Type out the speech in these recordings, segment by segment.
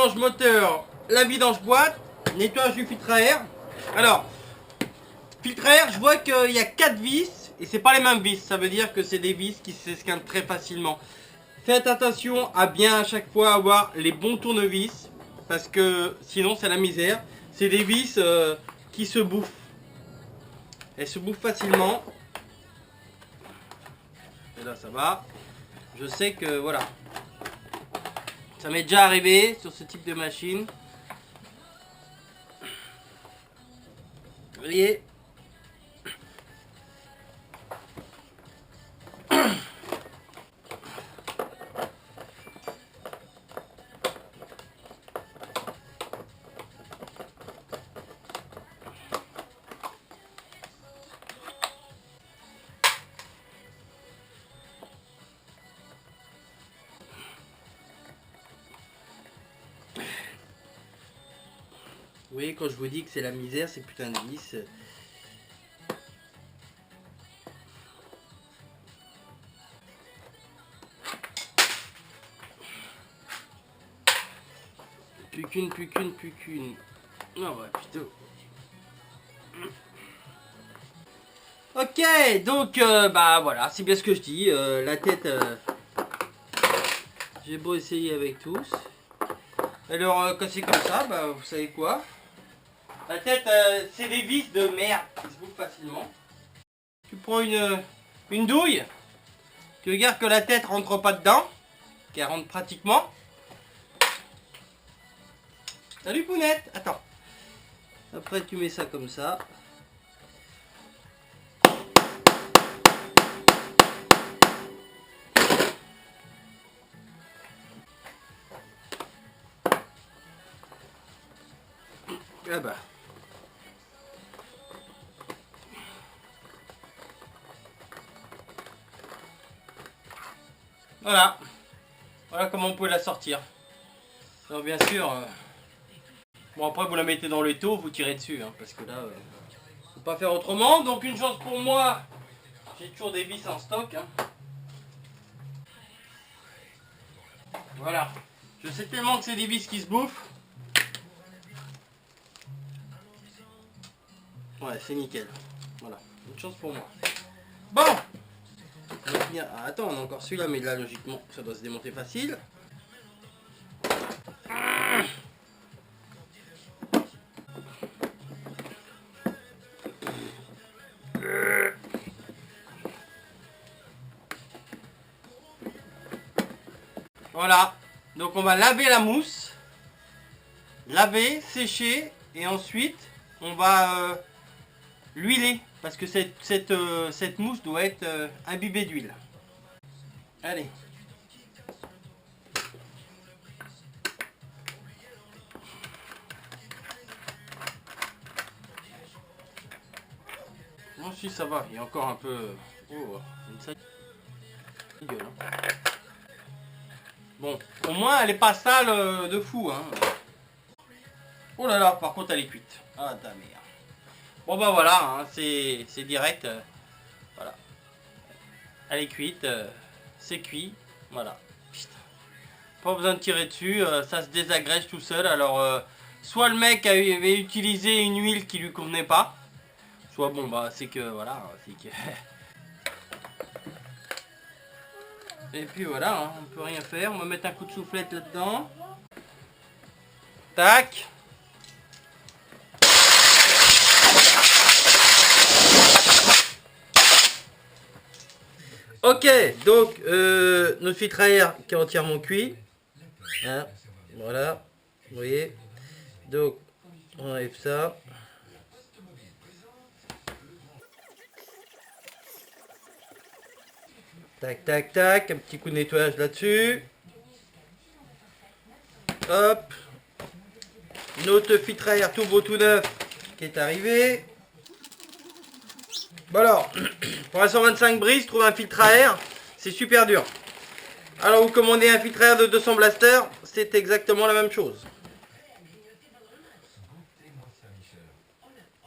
vidange moteur, la vidange boîte, nettoyage du filtre à air. Alors, filtre à air, je vois qu'il y a 4 vis et c'est pas les mêmes vis. Ça veut dire que c'est des vis qui s'esquintent très facilement. Faites attention à bien à chaque fois avoir les bons tournevis parce que sinon c'est la misère. C'est des vis qui se bouffent. Elles se bouffent facilement. Et là ça va. Je sais que voilà. Ça m'est déjà arrivé sur ce type de machine. Vous voyez ? Vous voyez, quand je vous dis que c'est la misère, ces putains de vis. Plus qu'une. Non, ouais, plutôt. Ok, donc, bah voilà, c'est bien ce que je dis. La tête, j'ai beau essayer avec tous. Alors, quand c'est comme ça, bah vous savez quoi? La tête, c'est des vis de merde qui se bouffent facilement. Tu prends une douille. Tu regardes que la tête rentre pas dedans. Qu'elle rentre pratiquement. Salut Pounette. Attends. Après tu mets ça comme ça. Ah bah. Voilà. Voilà comment on peut la sortir. Alors bien sûr. Bon après vous la mettez dans l'étau, vous tirez dessus. Hein, parce que là, faut pas faire autrement. Donc une chance pour moi. J'ai toujours des vis en stock. Hein. Voilà. Je sais tellement que c'est des vis qui se bouffent. Ouais, c'est nickel. Voilà. Une chance pour moi. Bon. On va finir. Ah, attends, on a encore celui-là, mais là, logiquement, ça doit se démonter facile. Voilà. Donc on va laver la mousse. Laver, sécher. Et ensuite, on va l'huiler. Parce que cette mousse doit être imbibée d'huile. Allez. Bon, si ça va. Il y a encore un peu... Oh, une sale gueule. Hein. Bon, au moins elle est pas sale de fou. Hein. Oh là là, par contre elle est cuite. Ah ta merde. Bon bah voilà, hein, c'est direct. Voilà. Elle est cuite, c'est cuit. Voilà. Putain. Pas besoin de tirer dessus, ça se désagrège tout seul. Alors, soit le mec avait utilisé une huile qui lui convenait pas. Soit bon bah c'est que voilà, c'est que... Et puis voilà, hein, on peut rien faire. On va mettre un coup de soufflette là-dedans. Tac. Ok, donc notre filtre à air qui est entièrement cuit. Hein, voilà, vous voyez. Donc on enlève ça. Tac, tac, tac, un petit coup de nettoyage là-dessus. Hop. Notre filtre à air tout beau tout neuf qui est arrivé. Bon alors, pour un 125 brise, trouver un filtre à air, c'est super dur. Alors vous commandez un filtre à air de 200 Blaster, c'est exactement la même chose.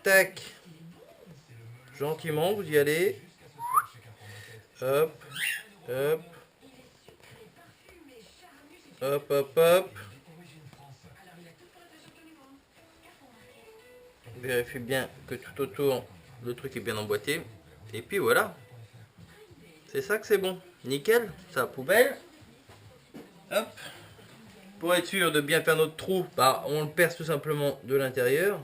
Tac. Gentiment, vous y allez. Hop, hop. Hop, hop, hop. Vérifie bien que tout autour, le truc est bien emboîté. Et puis voilà. C'est ça que c'est bon. Nickel. Ça, poubelle. Hop. Pour être sûr de bien faire notre trou, bah, on le perce tout simplement de l'intérieur.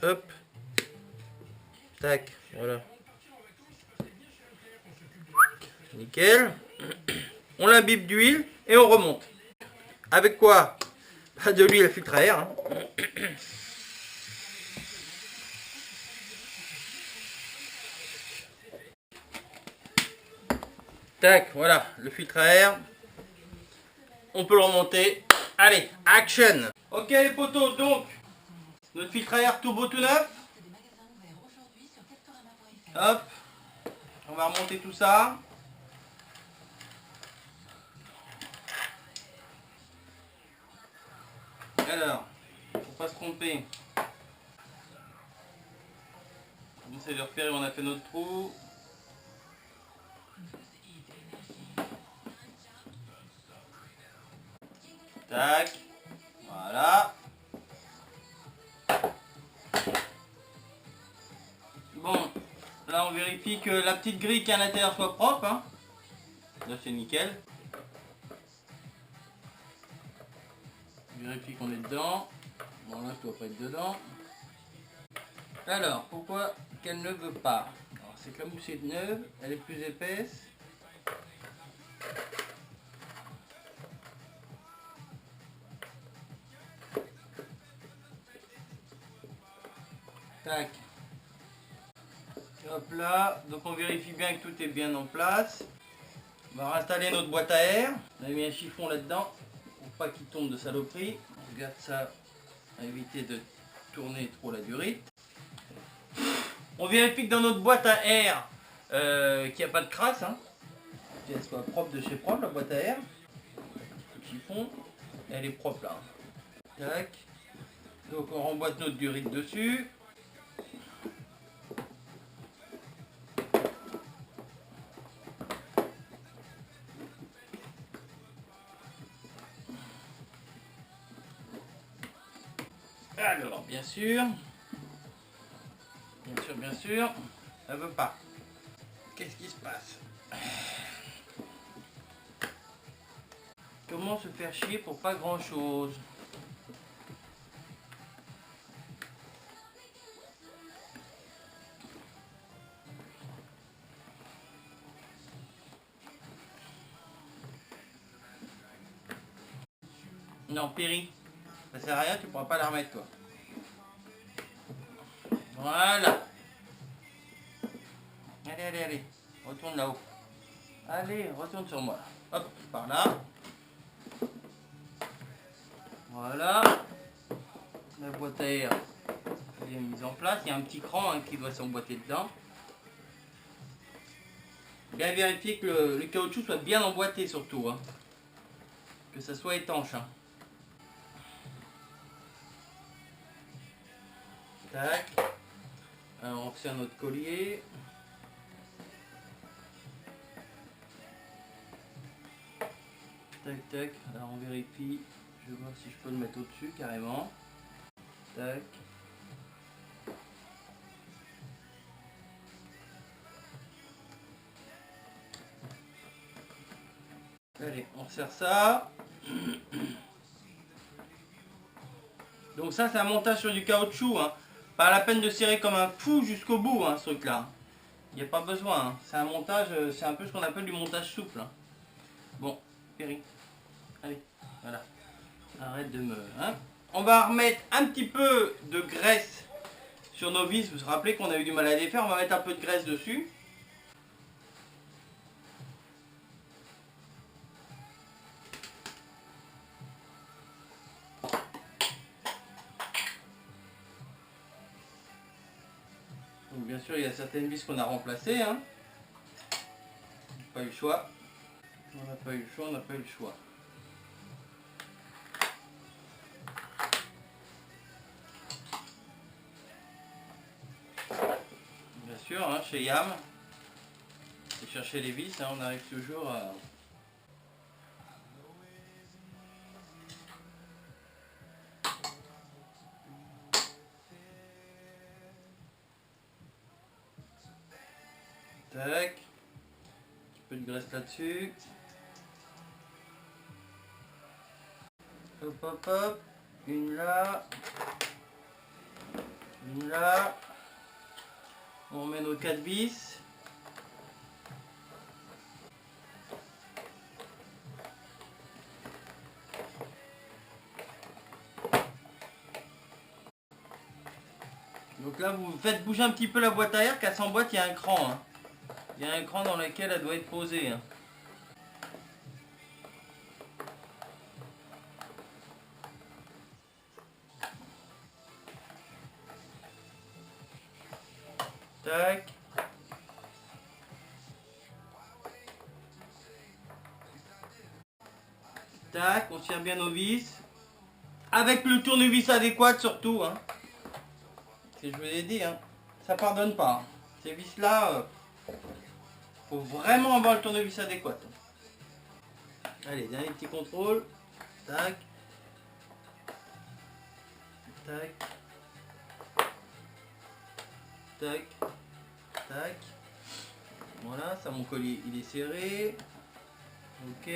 Hop. Tac. Voilà. Nickel. On l'imbibe d'huile et on remonte. Avec quoi? De l'huile à filtre à air. Hein. Tac, voilà, le filtre à air. On peut le remonter. Allez, action. Ok les potos, donc, notre filtre à air tout beau tout neuf. Hop, on va remonter tout ça. Alors, faut pas se tromper. On essaie de repérer où on a fait notre trou. Tac, voilà. Bon, là on vérifie que la petite grille qui est à l'intérieur soit propre. Hein. Là c'est nickel. On vérifie qu'on est dedans. Bon là je dois pas être dedans. Alors, pourquoi qu'elle ne veut pas? Alors c'est que la mousse est neuve, elle est plus épaisse. Tac. Hop là, donc on vérifie bien que tout est bien en place. On va réinstaller notre boîte à air. On a mis un chiffon là-dedans pour pas qu'il tombe de saloperie. On regarde ça, à éviter de tourner trop la durite. On vérifie que dans notre boîte à air, qu'il n'y a pas de crasse. Hein. Qu'elle soit propre de chez propre, la boîte à air. Le chiffon, elle est propre là. Tac. Donc on remboîte notre durite dessus. Alors, bien sûr, elle veut pas. Qu'est-ce qui se passe? Comment se faire chier pour pas grand chose? Non, Péri, ça sert à rien, tu pourras pas la remettre toi. Voilà. Allez, retourne là-haut. Allez, retourne sur moi. Hop, par là. Voilà. La boîte à air est mise en place. Il y a un petit cran hein, qui doit s'emboîter dedans. Bien vérifier que le caoutchouc soit bien emboîté surtout. Hein. Que ça soit étanche. Hein. Tac. Alors on resserre notre collier. Tac, tac. Alors on vérifie. Je vais voir si je peux le mettre au-dessus carrément. Tac. Allez, on resserre ça. Donc ça, c'est un montage sur du caoutchouc. Hein. Pas la peine de serrer comme un fou jusqu'au bout, hein, ce truc-là. Il n'y a pas besoin. Hein. C'est un montage, c'est un peu ce qu'on appelle du montage souple. Hein. Bon, Péri. Allez, voilà. Arrête de me... Hein. On va remettre un petit peu de graisse sur nos vis. Vous vous rappelez qu'on a eu du mal à les faire. On va mettre un peu de graisse dessus. Donc bien sûr, il y a certaines vis qu'on a remplacées. Hein. Pas eu le choix. On n'a pas eu le choix. Bien sûr, hein, chez Yam, c'est chercher les vis, hein, on arrive toujours à... Tac. Un peu de graisse là-dessus. Hop hop hop. Une là. Une là. On met nos 4 vis. Donc là, vous faites bouger un petit peu la boîte à air, car sans boîte, il y a un cran. Hein. Il y a un cran dans lequel elle doit être posée. Hein. Tac. Tac, on tire bien nos vis. Avec le tournevis adéquat surtout. Hein. Je vous l'ai dit, hein, ça pardonne pas. Hein. Ces vis là, faut vraiment avoir le tournevis adéquat. Allez, dernier petit contrôle. Tac. Tac. Tac. Tac. Voilà, ça mon collier il est serré. Ok.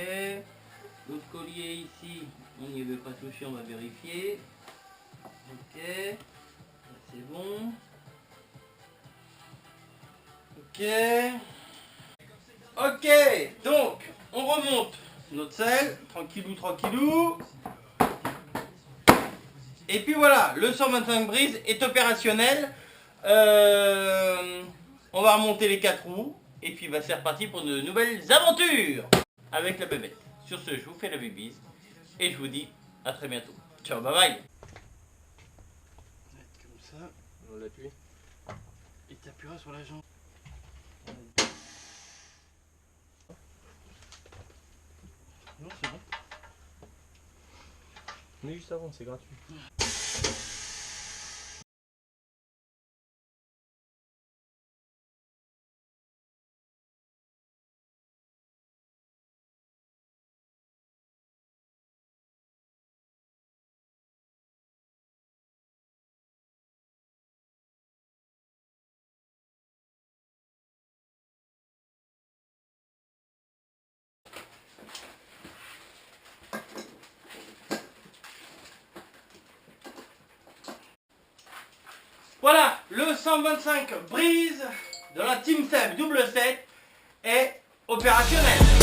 L'autre collier ici, on n'y veut pas toucher, on va vérifier. Ok. C'est bon. Ok. Ok, donc on remonte notre selle, tranquillou, tranquillou. Et puis voilà, le 125 brises est opérationnel. On va remonter les 4 roues. Et puis bah, c'est reparti pour de nouvelles aventures avec la bébête. Sur ce, je vous fais la bise. Et je vous dis à très bientôt. Ciao, bye bye. Comme ça, on l'appuie. Et t'appuieras sur la jambe. Non, c'est bon. Mais juste avant, c'est gratuit. Voilà, le 125 brise de la Team Seb double 7 est opérationnel.